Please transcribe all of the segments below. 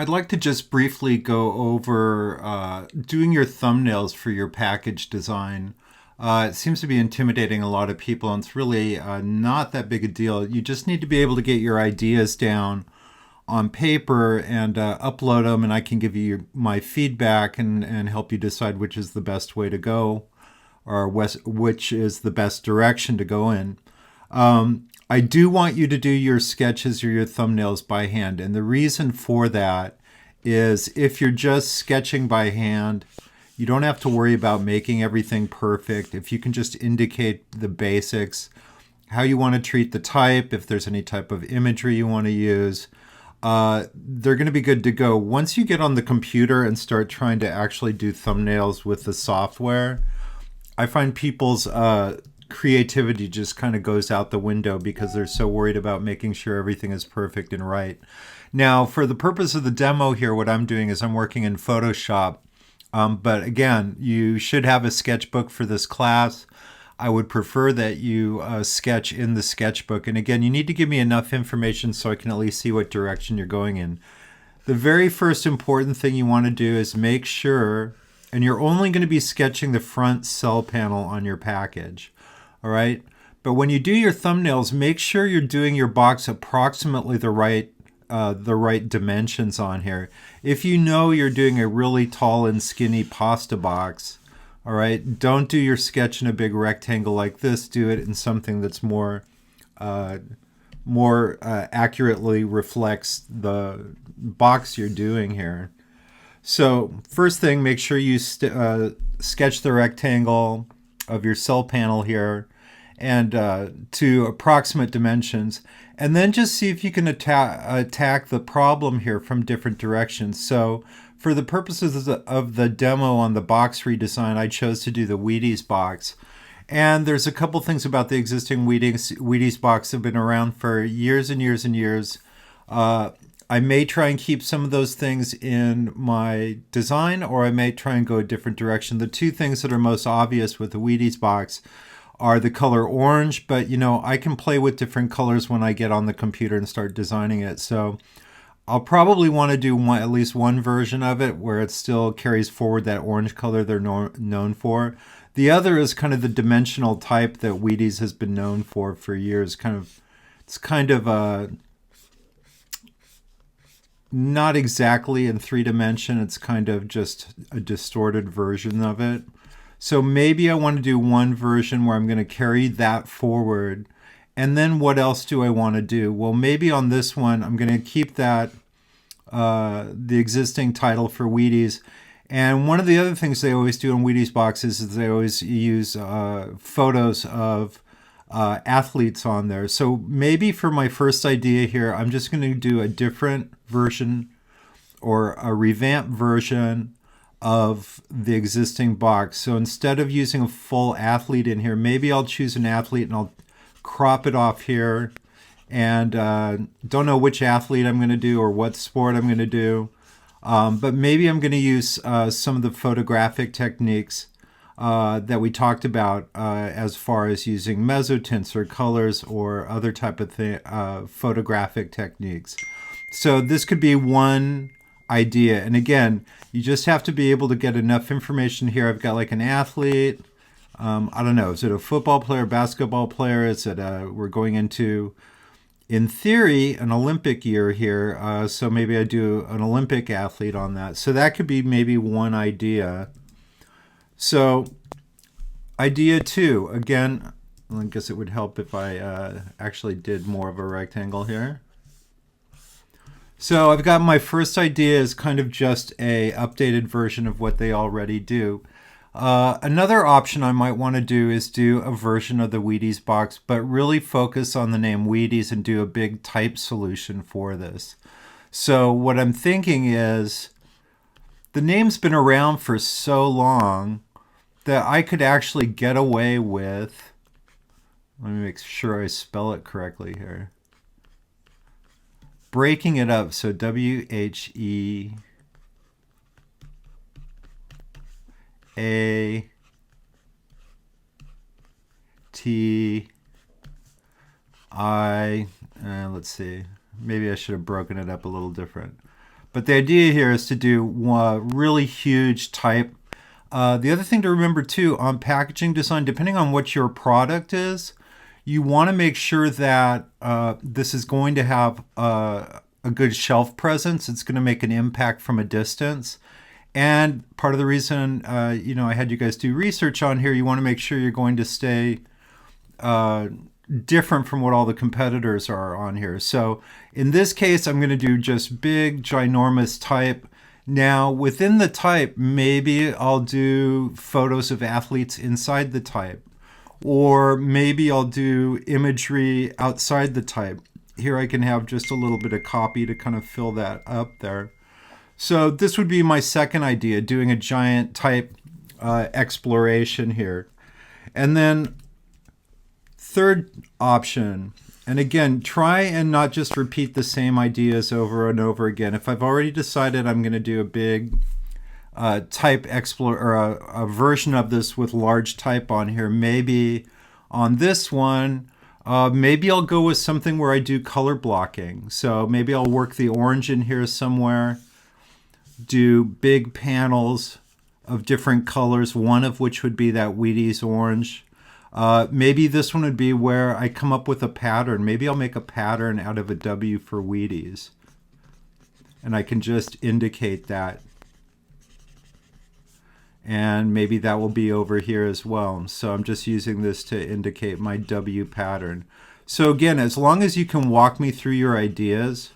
I'd like to just briefly go over doing your thumbnails for your package design. It seems to be intimidating a lot of people, and it's really not that big a deal. You just need to be able to get your ideas down on paper and upload them, and I can give you my feedback and help you decide which is the best way to go or which is the best direction to go in. I do want you to do your sketches or your thumbnails by hand. And the reason for that is if you're just sketching by hand, you don't have to worry about making everything perfect. If you can just indicate the basics, how you want to treat the type, if there's any type of imagery you want to use, they're going to be good to go. Once you get on the computer and start trying to actually do thumbnails with the software, I find people's creativity just kind of goes out the window because they're so worried about making sure everything is perfect and right. Now, for the purpose of the demo here, what I'm doing is I'm working in Photoshop. But again, you should have a sketchbook for this class. I would prefer that you sketch in the sketchbook. And again, you need to give me enough information so I can at least see what direction you're going in. The very first important thing you want to do is make sure, and you're only going to be sketching the front cell panel on your package. All right. But when you do your thumbnails, make sure you're doing your box approximately the right dimensions on here. If you know you're doing a really tall and skinny pasta box, all right, don't do your sketch in a big rectangle like this. Do it in something that's more accurately reflects the box you're doing here. So first thing, make sure you sketch the rectangle of your cell panel here and to approximate dimensions, and then just see if you can attack the problem here from different directions. So for the purposes of the demo on the box redesign, I chose to do the Wheaties box. And there's a couple things about the existing Wheaties box that have been around for years and years and years. I may try and keep some of those things in my design, or I may try and go a different direction. The two things that are most obvious with the Wheaties box are the color orange, but I can play with different colors when I get on the computer and start designing it. So I'll probably want to do at least one version of it where it still carries forward that orange color they're known for. The other is kind of the dimensional type that Wheaties has been known for years. It's kind of not exactly in 3 dimension. It's kind of just a distorted version of it. So maybe I want to do one version where I'm going to carry that forward. And then what else do I want to do? Well, maybe on this one, I'm going to keep that, the existing title for Wheaties. And one of the other things they always do in Wheaties boxes is they always use photos of athletes on there. So maybe for my first idea here, I'm just going to do a different version or a revamped version of the existing box. So instead of using a full athlete in here, maybe I'll choose an athlete and I'll crop it off here. And don't know which athlete I'm going to do or what sport I'm going to do. But maybe I'm going to use some of the photographic techniques that we talked about as far as using mezzotints or colors or other type of photographic techniques. So this could be one idea. And again, you just have to be able to get enough information here. I've got like an athlete. I don't know. Is it a football player, basketball player? Is it we're going into, in theory, an Olympic year here. So maybe I do an Olympic athlete on that. So that could be maybe one idea. So idea two, again, I guess it would help if I actually did more of a rectangle here. So I've got my first idea is kind of just a updated version of what they already do. Another option I might want to do is do a version of the Wheaties box, but really focus on the name Wheaties and do a big type solution for this. So what I'm thinking is the name's been around for so long that I could actually get away with, let me make sure I spell it correctly here, breaking it up. So WHEATIES. Let's see, maybe I should have broken it up a little different. But the idea here is to do a really huge type. The other thing to remember too on packaging design, depending on what your product is, you want to make sure that this is going to have a good shelf presence. It's going to make an impact from a distance. And part of the reason, I had you guys do research on here, you want to make sure you're going to stay different from what all the competitors are on here. So in this case, I'm going to do just big, ginormous type. Now, within the type, maybe I'll do photos of athletes inside the type, or maybe I'll do imagery outside the type. Here I can have just a little bit of copy to kind of fill that up there. So this would be my second idea, doing a giant type exploration here. And then third option, and again, try and not just repeat the same ideas over and over again. If I've already decided I'm going to do a big type or a version of this with large type on here, maybe on this one, maybe I'll go with something where I do color blocking. So maybe I'll work the orange in here somewhere, do big panels of different colors, one of which would be that Wheaties orange. Maybe this one would be where I come up with a pattern. Maybe I'll make a pattern out of a W for Wheaties. And I can just indicate that. And maybe that will be over here as well. So I'm just using this to indicate my W pattern. So again, as long as you can walk me through your ideas,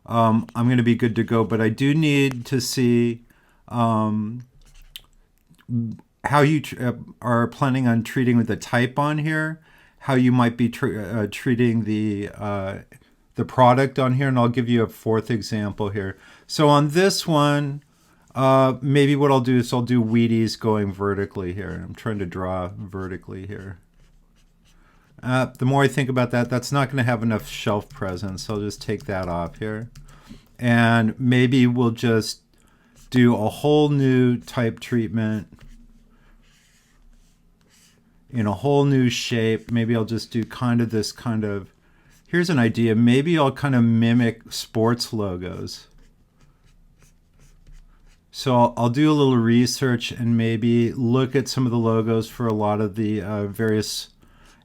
I'm going to be good to go. But I do need to see how you are planning on treating with the type on here, how you might be treating the product on here, and I'll give you a fourth example here. So on this one, maybe what I'll do is I'll do Wheaties going vertically here. I'm trying to draw vertically here. The more I think about that, that's not going to have enough shelf presence, so I'll just take that off here. And maybe we'll just do a whole new type treatment in a whole new shape. Maybe I'll just do kind of this kind of, here's an idea. Maybe I'll kind of mimic sports logos. So I'll do a little research and maybe look at some of the logos for a lot of the various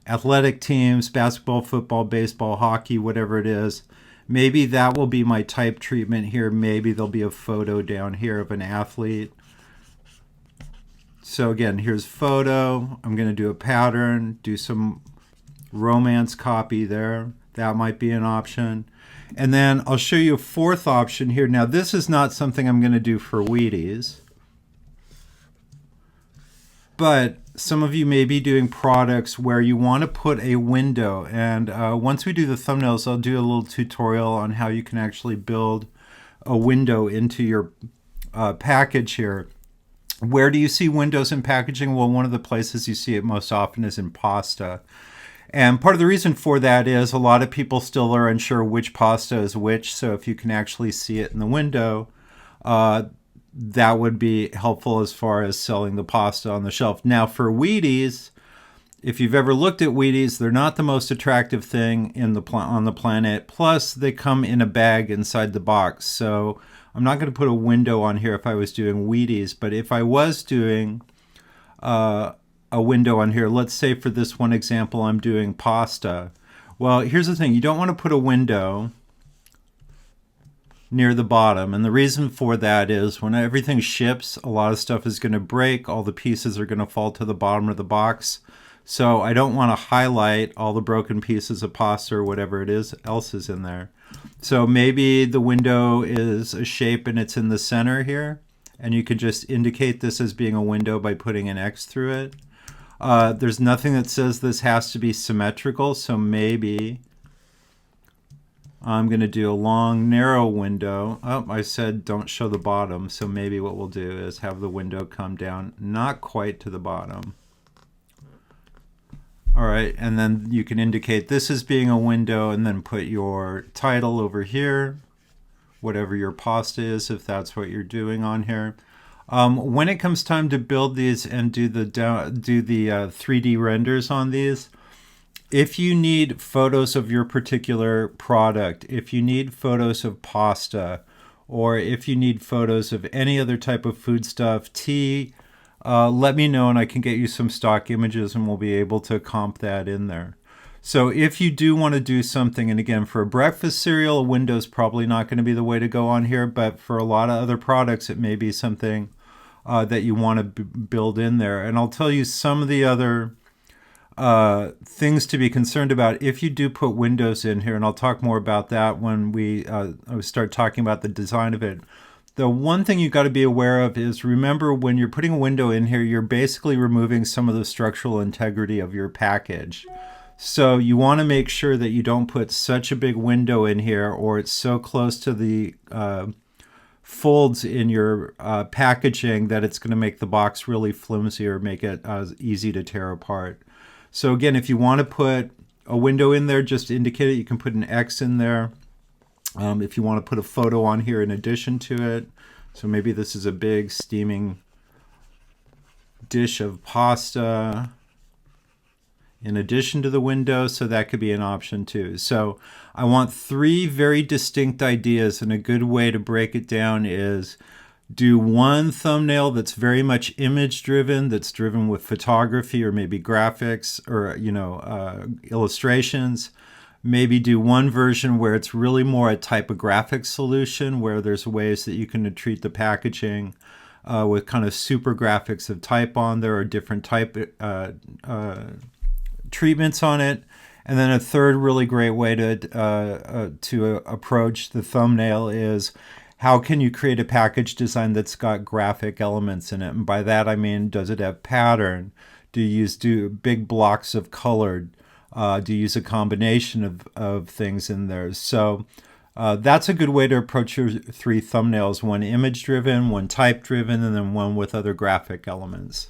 athletic teams, basketball, football, baseball, hockey, whatever it is. Maybe that will be my type treatment here. Maybe there'll be a photo down here of an athlete. So again, here's photo. I'm going to do a pattern, do some romance copy there. That might be an option. And then I'll show you a fourth option here. Now, this is not something I'm going to do for Wheaties. But some of you may be doing products where you want to put a window. And once we do the thumbnails, I'll do a little tutorial on how you can actually build a window into your package here. Where do you see windows in packaging? Well, one of the places you see it most often is in pasta. And part of the reason for that is a lot of people still are unsure which pasta is which. So if you can actually see it in the window, that would be helpful as far as selling the pasta on the shelf. Now for Wheaties, if you've ever looked at Wheaties, they're not the most attractive thing in on the planet. Plus, they come in a bag inside the box. So I'm not going to put a window on here if I was doing Wheaties. But if I was doing a window on here, let's say for this one example, I'm doing pasta. Well, here's the thing. You don't want to put a window near the bottom. And the reason for that is when everything ships, a lot of stuff is going to break. All the pieces are going to fall to the bottom of the box. So I don't want to highlight all the broken pieces of pasta or whatever it is else is in there. So maybe the window is a shape and it's in the center here. And you could just indicate this as being a window by putting an X through it. There's nothing that says this has to be symmetrical. So maybe I'm going to do a long, narrow window. Oh, I said don't show the bottom. So maybe what we'll do is have the window come down, not quite to the bottom. All right, and then you can indicate this as being a window and then put your title over here, whatever your pasta is, if that's what you're doing on here. When it comes time to build these and do the 3D renders on these, if you need photos of your particular product, if you need photos of pasta, or if you need photos of any other type of foodstuff, tea, let me know and I can get you some stock images and we'll be able to comp that in there. So if you do want to do something, and again, for a breakfast cereal, a window's probably not going to be the way to go on here, but for a lot of other products, it may be something that you want to build in there. And I'll tell you some of the other things to be concerned about if you do put windows in here, and I'll talk more about that when we start talking about the design of it. The one thing you've got to be aware of is, remember, when you're putting a window in here, you're basically removing some of the structural integrity of your package. So you want to make sure that you don't put such a big window in here, or it's so close to the folds in your packaging that it's going to make the box really flimsy or make it easy to tear apart. So again, if you want to put a window in there, just indicate it. You can put an X in there. If you want to put a photo on here in addition to it, so maybe this is a big steaming dish of pasta in addition to the window, so that could be an option too. So I want 3 very distinct ideas, and a good way to break it down is do one thumbnail that's very much image driven, that's driven with photography or maybe graphics or illustrations. Maybe do one version where it's really more a typographic solution, where there's ways that you can treat the packaging with kind of super graphics of type on there, or different type treatments on it. And then a third really great way to approach the thumbnail is, how can you create a package design that's got graphic elements in it? And by that I mean, does it have pattern? Do you use big blocks of colored? Do you use a combination of things in there? So that's a good way to approach your 3 thumbnails: one image driven, one type driven, and then one with other graphic elements.